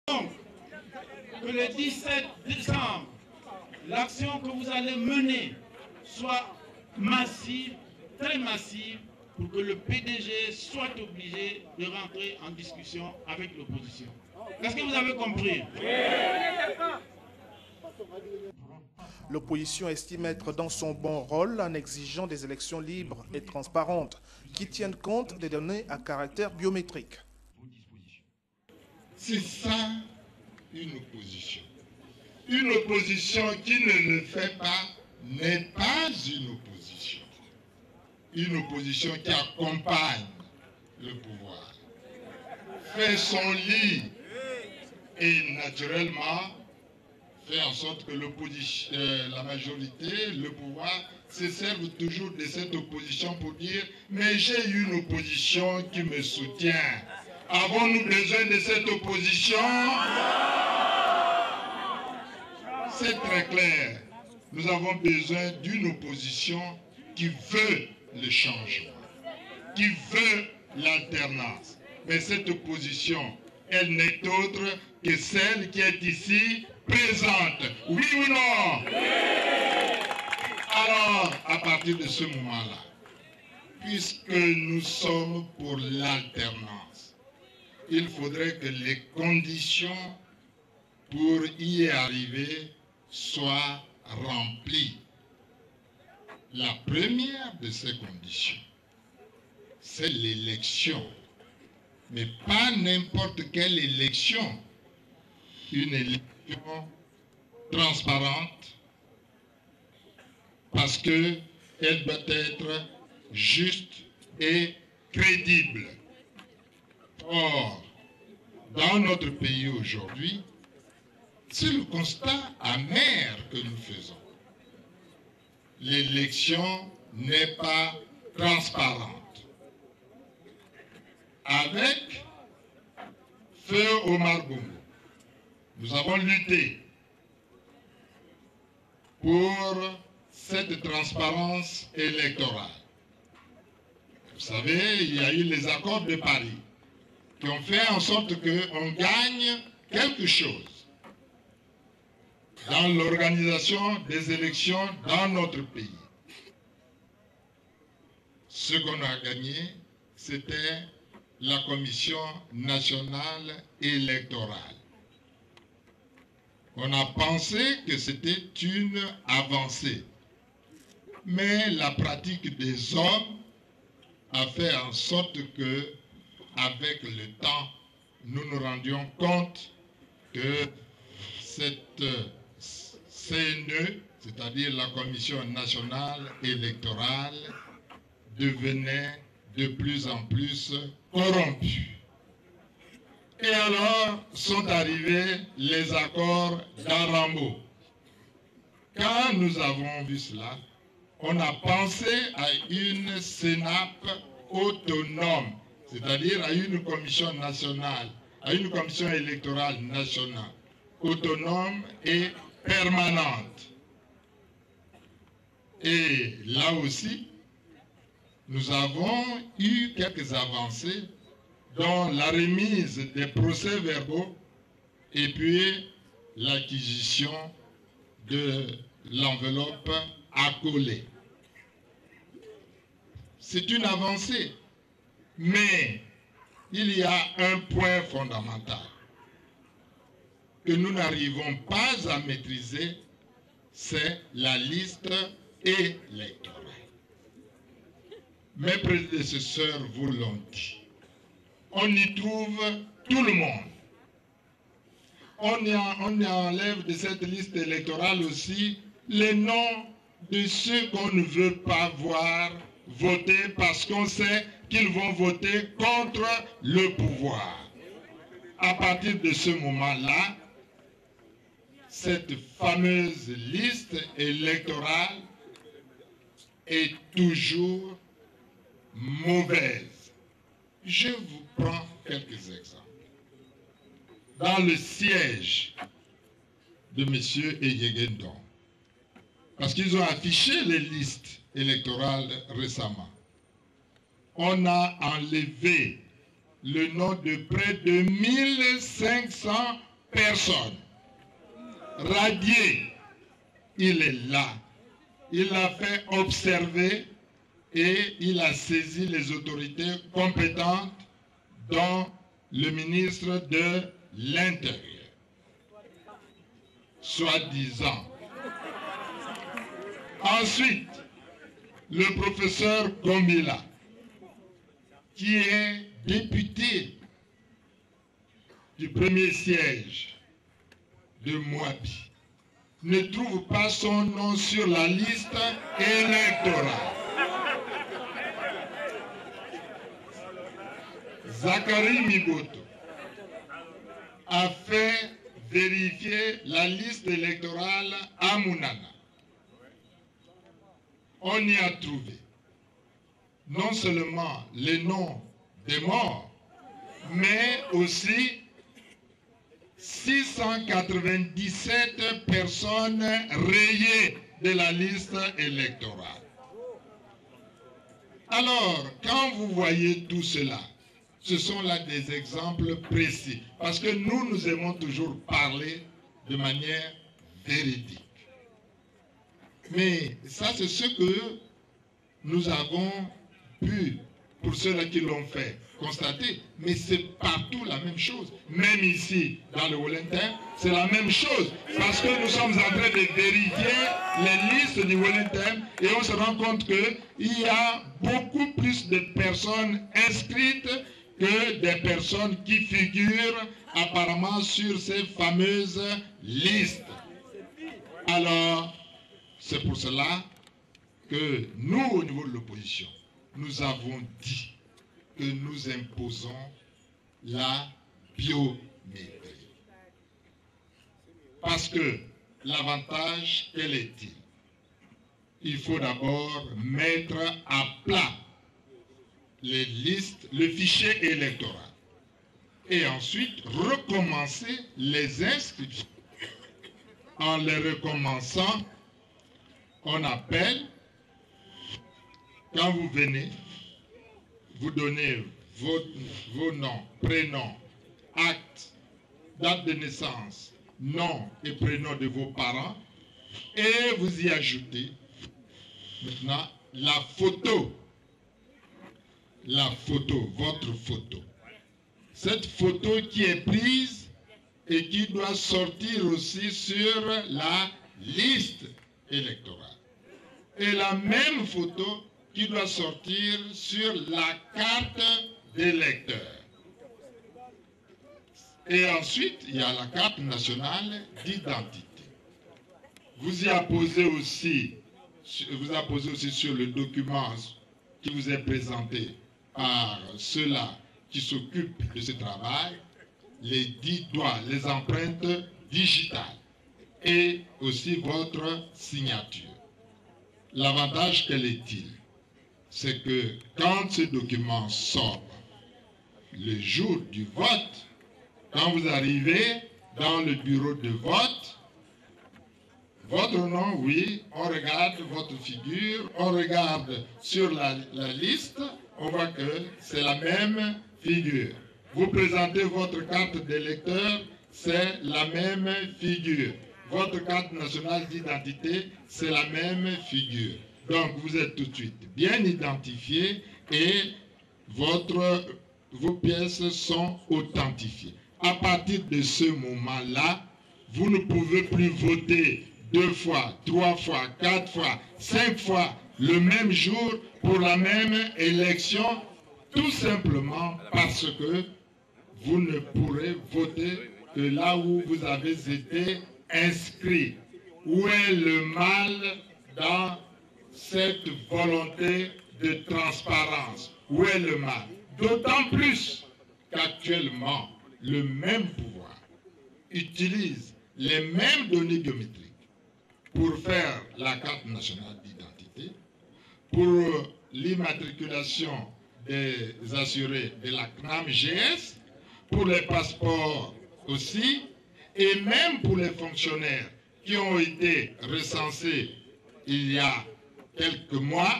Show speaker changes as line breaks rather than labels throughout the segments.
Donc, que le 17 décembre, l'action que vous allez mener soit massive, très massive, pour que le PDG soit obligé de rentrer en discussion avec l'opposition. Est-ce que vous avez compris?
L'opposition estime être dans son bon rôle en exigeant des élections libres et transparentes qui tiennent compte des données à caractère biométrique.
C'est ça une opposition. Une opposition qui ne le fait pas n'est pas une opposition. Une opposition qui accompagne le pouvoir, fait son lit et naturellement fait en sorte que la majorité, le pouvoir, se servent toujours de cette opposition pour dire « mais j'ai une opposition qui me soutient ». Avons-nous besoin de cette opposition? C'est très clair. Nous avons besoin d'une opposition qui veut le changement, qui veut l'alternance. Mais cette opposition, elle n'est autre que celle qui est ici présente. Oui ou non? Oui. Alors, à partir de ce moment-là, puisque nous sommes pour l'alternance, il faudrait que les conditions pour y arriver soient remplies. La première de ces conditions, c'est l'élection. Mais pas n'importe quelle élection. Une élection transparente, parce qu'elle doit être juste et crédible. Or, dans notre pays aujourd'hui, c'est le constat amer que nous faisons. L'élection n'est pas transparente. Avec Feu Omar Bongo, nous avons lutté pour cette transparence électorale. Vous savez, il y a eu les accords de Paris qui ont fait en sorte qu'on gagne quelque chose dans l'organisation des élections dans notre pays. Ce qu'on a gagné, c'était la Commission nationale électorale. On a pensé que c'était une avancée. Mais la pratique des hommes a fait en sorte que, avec le temps, nous nous rendions compte que cette CNE, c'est-à-dire la Commission nationale électorale, devenait de plus en plus corrompue. Et alors sont arrivés les accords d'Arambo. Quand nous avons vu cela, on a pensé à une CENAP autonome, c'est-à-dire à une commission nationale, à une commission électorale nationale, autonome et permanente. Et là aussi, nous avons eu quelques avancées, dont la remise des procès-verbaux et puis l'acquisition de l'enveloppe accolée. C'est une avancée, mais il y a un point fondamental que nous n'arrivons pas à maîtriser, c'est la liste électorale. Mes prédécesseurs vous l'ont dit. On y trouve tout le monde. On y enlève de cette liste électorale aussi les noms de ceux qu'on ne veut pas voir voter parce qu'on sait qu'ils vont voter contre le pouvoir. À partir de ce moment-là, cette fameuse liste électorale est toujours mauvaise. Je vous prends quelques exemples. Dans le siège de M. Eyegendon, parce qu'ils ont affiché les listes électorales récemment, on a enlevé le nom de près de 1500 personne. Radié, il est là. Il l'a fait observer et il a saisi les autorités compétentes, dont le ministre de l'Intérieur. Soi-disant. Ensuite, le professeur Gomila, qui est député du premier siège de Moabi, ne trouve pas son nom sur la liste électorale. Zachary Migoto a fait vérifier la liste électorale à Mounana. On y a trouvé non seulement les noms des morts, mais aussi 697 personnes rayées de la liste électorale. Alors, quand vous voyez tout cela, ce sont là des exemples précis. Parce que nous aimons toujours parler de manière véridique. Mais ça, c'est ce que nous avons pu, pour ceux-là qui l'ont fait, constater. Mais c'est partout la même chose. Même ici, dans le Wellington, c'est la même chose. Parce que nous sommes en train de vérifier les listes du Wellington et on se rend compte qu'il y a beaucoup plus de personnes inscrites que des personnes qui figurent apparemment sur ces fameuses listes. Alors, c'est pour cela que nous, au niveau de l'opposition, nous avons dit que nous imposons la biométrie. Parce que l'avantage, quel est-il? Il faut d'abord mettre à plat les listes, le fichier électoral. Et ensuite, recommencer les inscriptions. En les recommençant, on appelle, quand vous venez, vous donnez vos noms, prénoms, actes, date de naissance, nom et prénom de vos parents, et vous y ajoutez maintenant la photo, votre photo. Cette photo qui est prise et qui doit sortir aussi sur la liste électorale. Et la même photo qui doit sortir sur la carte d'électeur. Et ensuite, il y a la carte nationale d'identité. Vous y apposez aussi sur le document qui vous est présenté par ceux-là qui s'occupent de ce travail, les 10 doigts, les empreintes digitales et aussi votre signature. L'avantage, quel est-il? C'est que quand ce document sort, le jour du vote, quand vous arrivez dans le bureau de vote, votre nom, oui, on regarde votre figure, on regarde sur la liste, on voit que c'est la même figure. Vous présentez votre carte d'électeur, c'est la même figure. Votre carte nationale d'identité, c'est la même figure. Donc, vous êtes tout de suite bien identifié et vos pièces sont authentifiées. À partir de ce moment-là, vous ne pouvez plus voter 2 fois, 3 fois, 4 fois, 5 fois le même jour pour la même élection, tout simplement parce que vous ne pourrez voter que là où vous avez été inscrit. Où est le mal dans cette volonté de transparence? Où est le mal? D'autant plus qu'actuellement, le même pouvoir utilise les mêmes données biométriques pour faire la carte nationale d'identité, pour l'immatriculation des assurés de la CNAM-GS, pour les passeports aussi, et même pour les fonctionnaires qui ont été recensés il y a quelques mois,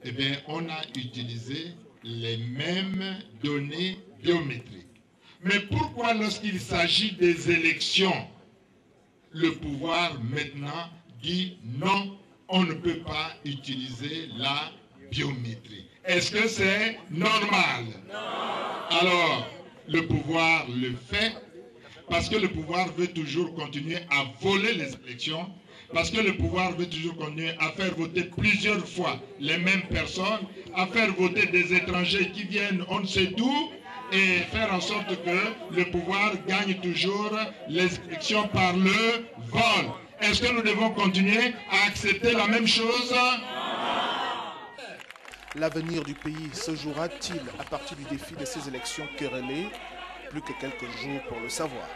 eh bien, on a utilisé les mêmes données biométriques. Mais pourquoi lorsqu'il s'agit des élections, le pouvoir maintenant dit non, on ne peut pas utiliser la biométrie? Est-ce que c'est normal? Non. Alors, le pouvoir le fait parce que le pouvoir veut toujours continuer à voler les élections, parce que le pouvoir veut toujours continuer à faire voter plusieurs fois les mêmes personnes, à faire voter des étrangers qui viennent on ne sait d'où, et faire en sorte que le pouvoir gagne toujours les élections par le vol. Est-ce que nous devons continuer à accepter la même chose?
L'avenir du pays se jouera-t-il à partir du défi de ces élections querellées? Plus que quelques jours pour le savoir.